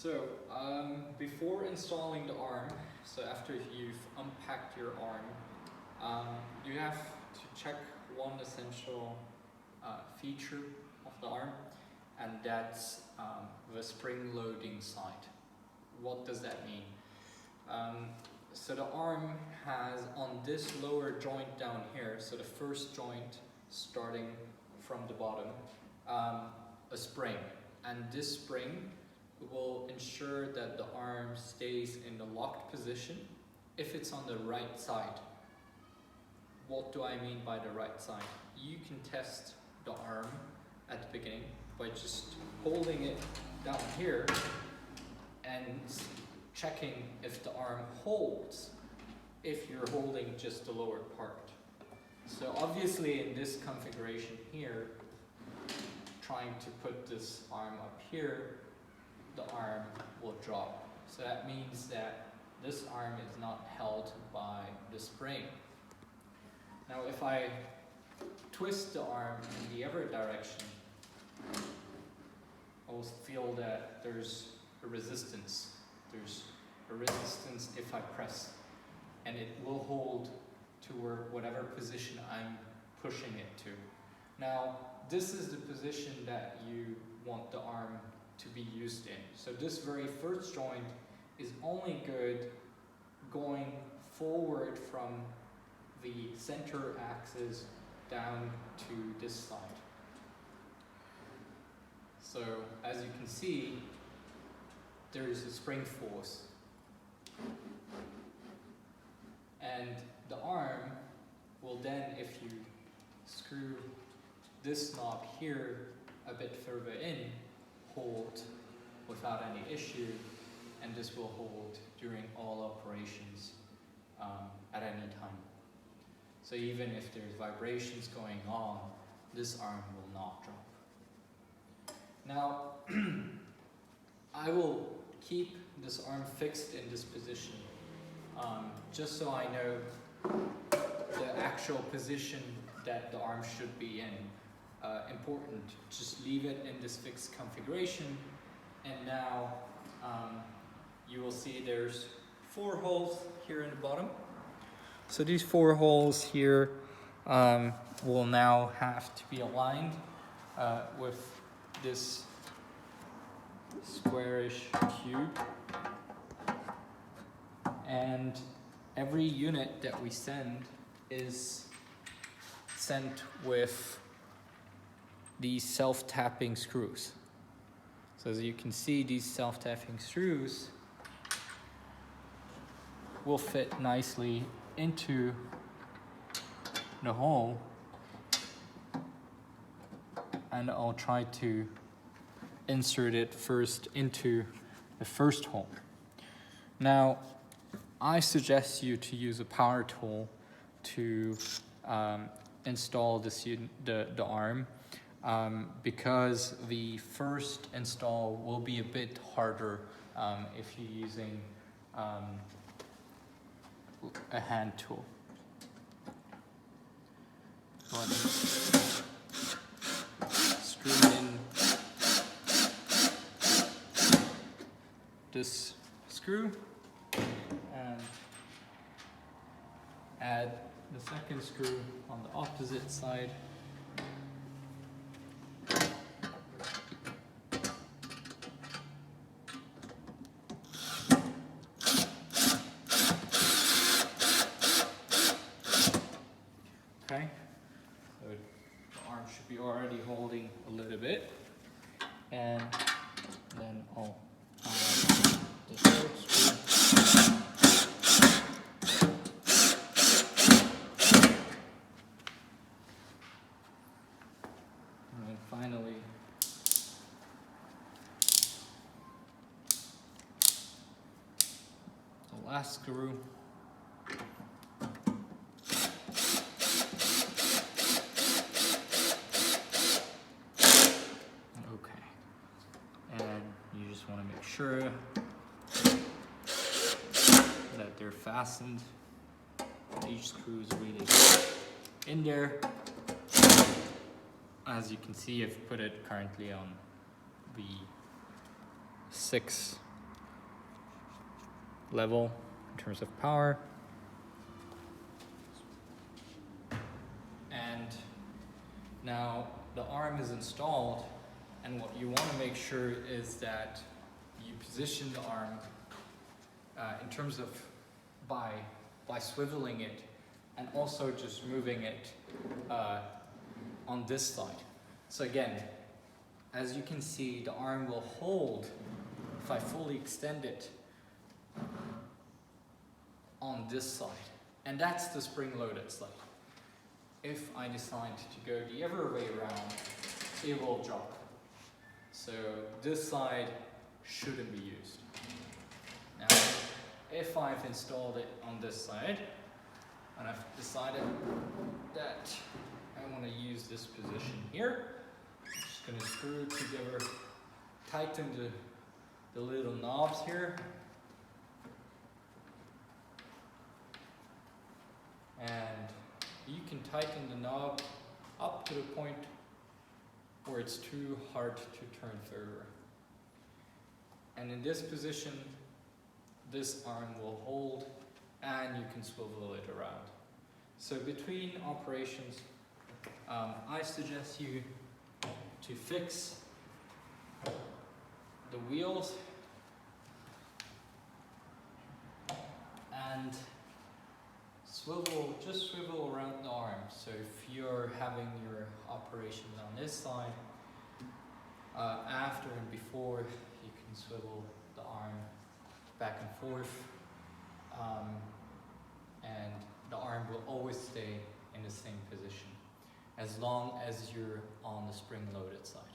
So, before installing the arm, so after you've unpacked your arm, you have to check one essential feature of the arm, and that's the spring loading side. What does that mean? So the arm has, on this lower joint down here, so the first joint starting from the bottom, a spring, and this spring will ensure that the arm stays in the locked position if it's on the right side. What do I mean by the right side? You can test the arm at the beginning by just holding it down here and checking if the arm holds if you're holding just the lower part. So obviously in this configuration here, trying to put this arm up here, the arm will drop. So that means that this arm is not held by the spring. Now if I twist the arm in the other direction, I will feel that there's a resistance. There's a resistance if I press, and it will hold to whatever position I'm pushing it to. Now, this is the position that you want the arm to be used in. So this very first joint is only good going forward from the center axis down to this side. So as you can see, there is a spring force, and the arm will then, if you screw this knob here a bit further in, hold without any issue, and this will hold during all operations at any time. So even if there's vibrations going on, this arm will not drop. Now, I will keep this arm fixed in this position, just so I know the actual position that the arm should be in. Important, just leave it in this fixed configuration, and now you will see there's 4 holes here in the bottom. So these 4 holes here will now have to be aligned with this squarish cube, and every unit that we send is sent with these self-tapping screws. So as you can see, these self-tapping screws will fit nicely into the hole, and I'll try to insert it first into the first hole. Now, I suggest you to use a power tool to install the arm, because the first install will be a bit harder if you're using a hand tool. Go ahead and screw in this screw and add the second screw on the opposite side. Okay, so the arm should be already holding a little bit, and then I'll add the third screw. And then finally, the last screw. Want to make sure that they're fastened. Each screw is really in there. As you can see, I've put it currently on the 6 level in terms of power. And now the arm is installed, and what you want to make sure is that you position the arm in terms of by swiveling it, and also just moving it on this side. So again, as you can see, the arm will hold if I fully extend it on this side, and that's the spring-loaded side. If I decide to go the other way around, it will drop. So this side shouldn't be used. Now, if I've installed it on this side, and I've decided that I want to use this position here, I'm just going to screw it together, tighten the little knobs here, and you can tighten the knob up to the point where it's too hard to turn further. And in this position, this arm will hold, and you can swivel it around. So between operations, I suggest you to fix the wheels and just swivel around the arm. So if you're having your operations on this side, after and before, you can swivel the arm back and forth, and the arm will always stay in the same position as long as you're on the spring-loaded side.